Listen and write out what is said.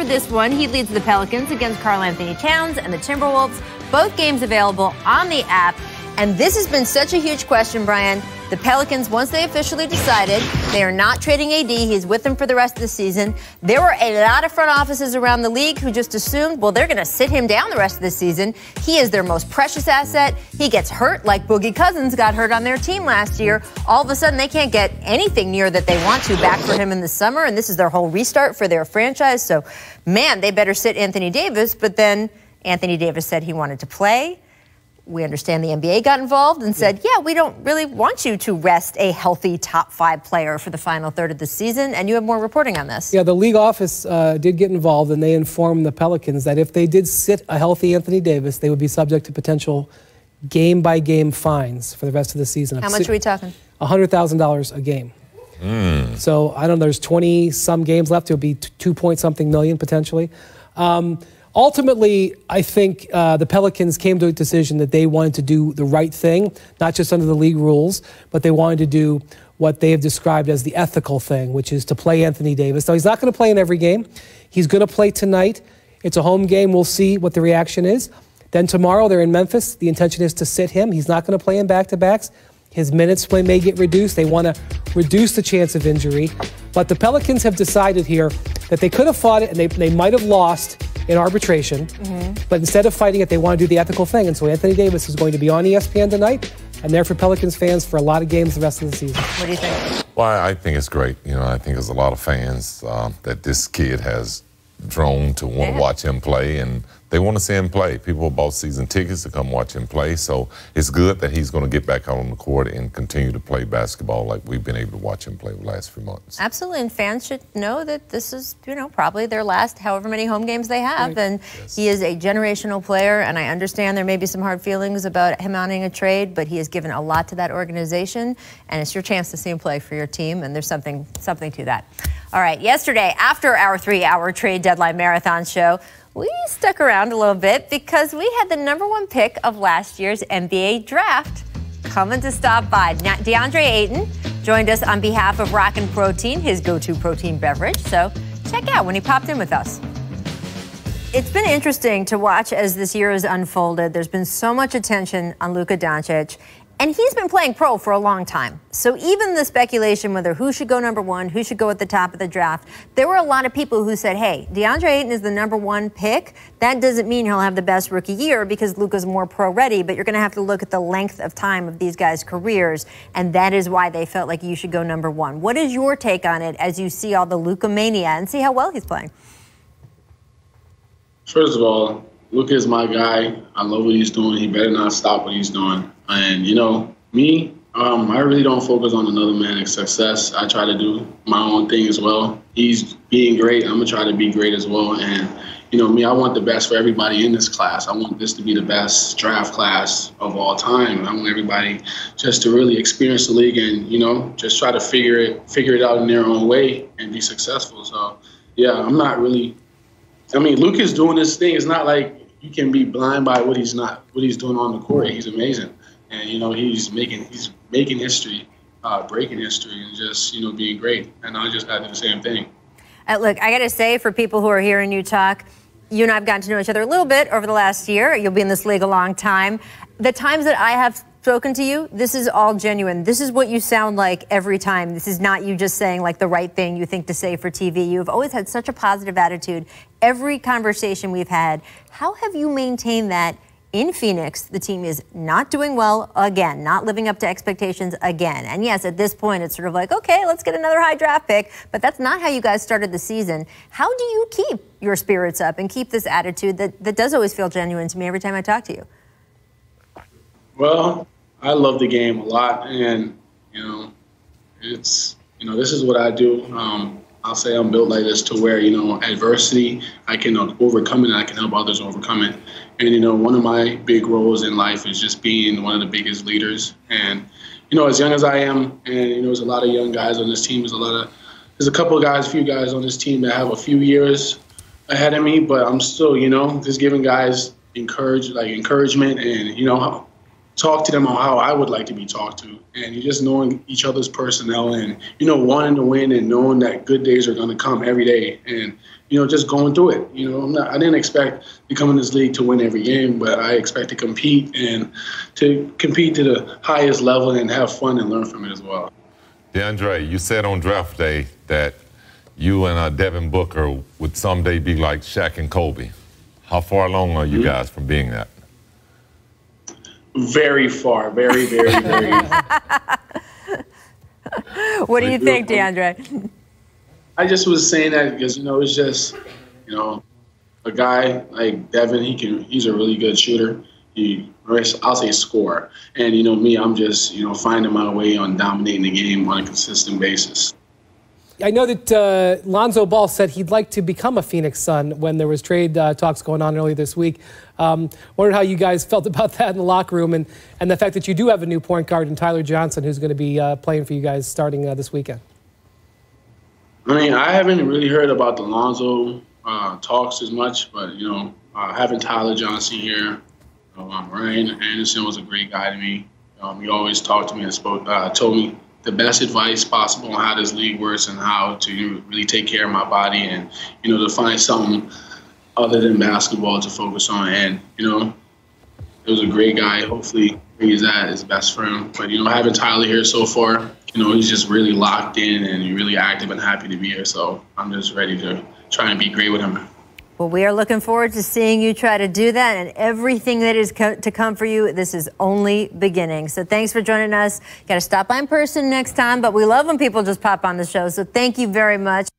for this one. He leads the Pelicans against Karl Anthony Towns and the Timberwolves. Both games available on the app. And this has been such a huge question, Brian. The Pelicans, once they officially decided they are not trading AD, he's with them for the rest of the season. There were a lot of front offices around the league who just assumed, well, they're going to sit him down the rest of the season. He is their most precious asset. He gets hurt like Boogie Cousins got hurt on their team last year. All of a sudden, they can't get anything near that they want to back for him in the summer, and this is their whole restart for their franchise. So, man, they better sit Anthony Davis. But then Anthony Davis said he wanted to play. We understand the NBA got involved and said, yeah, we don't really want you to rest a healthy top 5 player for the final third of the season. And you have more reporting on this. Yeah, the league office did get involved, and they informed the Pelicans that if they did sit a healthy Anthony Davis, they would be subject to potential game-by-game fines for the rest of the season. How much are we talking? $100,000 a game. So, I don't know, there's 20-some games left. It would be 2-point-something million potentially. Ultimately, I think the Pelicans came to a decision that they wanted to do the right thing, not just under the league rules, but they wanted to do what they have described as the ethical thing, which is to play Anthony Davis. Now, he's not going to play in every game. He's going to play tonight. It's a home game. We'll see what the reaction is. Then tomorrow, they're in Memphis. The intention is to sit him. He's not going to play in back-to-backs. His minutes may get reduced. They want to reduce the chance of injury. But the Pelicans have decided here that they could have fought it, and they might have lost in arbitration. But instead of fighting it, they want to do the ethical thing. And so Anthony Davis is going to be on ESPN tonight, and there for Pelicans fans for a lot of games the rest of the season. What do you think? Well, I think it's great. You know, I think there's a lot of fans that this kid has drawn to want to watch him play, and they want to see him play. People bought season tickets to come watch him play, so it's good that he's going to get back out on the court and continue to play basketball like we've been able to watch him play the last few months. Absolutely, and fans should know that this is, you know, probably their last however many home games they have, and he is a generational player, and I understand there may be some hard feelings about him wanting a trade, but he has given a lot to that organization, and it's your chance to see him play for your team, and there's something to that. All right, yesterday, after our 3-hour trade deadline marathon show, we stuck around a little bit because we had the #1 pick of last year's NBA draft coming to stop by. DeAndre Ayton joined us on behalf of Rockin' Protein, his go-to protein beverage. So check out when he popped in with us. It's been interesting to watch as this year has unfolded. There's been so much attention on Luka Doncic. And he's been playing pro for a long time. So even the speculation whether who should go #1, who should go at the top of the draft, there were a lot of people who said, hey, DeAndre Ayton is the #1 pick. That doesn't mean he'll have the best rookie year because Luka's more pro-ready, but you're going to have to look at the length of time of these guys' careers, and that is why they felt like you should go #1. What is your take on it as you see all the Luka mania and see how well he's playing? First of all, Luka is my guy. I love what he's doing. He better not stop what he's doing. And, you know, me, I really don't focus on another man's success. I try to do my own thing as well. He's being great. I'm going to try to be great as well. And, you know, me, I want the best for everybody in this class. I want this to be the best draft class of all time. I want everybody just to really experience the league and, you know, just try to figure it out in their own way and be successful. So, yeah, I'm not really – I mean, Luka's doing this thing. It's not like you can be blind by what he's doing on the court. He's amazing. And, you know, he's making history, breaking history, and just, you know, being great. And I just got to do the same thing. Look, I got to say, for people who are hearing you talk, you and I have gotten to know each other a little bit over the last year. You'll be in this league a long time. The times that I have spoken to you, this is all genuine. This is what you sound like every time. This is not you just saying like the right thing you think to say for TV. You've always had such a positive attitude. Every conversation we've had, how have you maintained that in Phoenix? The team is not doing well again, not living up to expectations again. And yes, at this point, it's sort of like, okay, let's get another high draft pick. But that's not how you guys started the season. How do you keep your spirits up and keep this attitude that does always feel genuine to me every time I talk to you? Well, I love the game a lot, and, you know, it's, you know, this is what I do. I'll say I'm built like this to where, you know, adversity, I can overcome it and I can help others overcome it. And, you know, one of my big roles in life is just being one of the biggest leaders. And, you know, as young as I am, and, you know, there's a lot of young guys on this team. There's a couple of guys, a few guys on this team that have a few years ahead of me, but I'm still, you know, just giving guys encouragement and, you know, talk to them on how I would like to be talked to. And you're just knowing each other's personnel and, wanting to win and knowing that good days are going to come every day. And, just going through it. I didn't expect to come in this league to win every game, but I expect to compete and to compete to the highest level and have fun and learn from it as well. DeAndre, you said on draft day that you and Devin Booker would someday be like Shaq and Kobe. How far along are you guys from being that? Very far. Very, very, very. What do you think, DeAndre? I just was saying that because, it's just, a guy like Devin, he's a really good shooter. I'll say scorer. And, me, I'm just, finding my way on dominating the game on a consistent basis. I know that Lonzo Ball said he'd like to become a Phoenix Sun when there was trade talks going on earlier this week. Wondered how you guys felt about that in the locker room and the fact that you do have a new point guard in Tyler Johnson who's going to be playing for you guys starting this weekend. I haven't really heard about the Lonzo talks as much, but, having Tyler Johnson here, Ryan Anderson was a great guy to me. He always talked to me and told me the best advice possible on how this league works and how to really take care of my body and, to find something other than basketball to focus on. And, it was a great guy. Hopefully he's at his best friend. But, having Tyler here so far, he's just really locked in and really active and happy to be here. So I'm just ready to try and be great with him. Well, we are looking forward to seeing you try to do that and everything that is to come for you. This is only beginning. So thanks for joining us. Got to stop by in person next time, but we love when people just pop on the show. So thank you very much.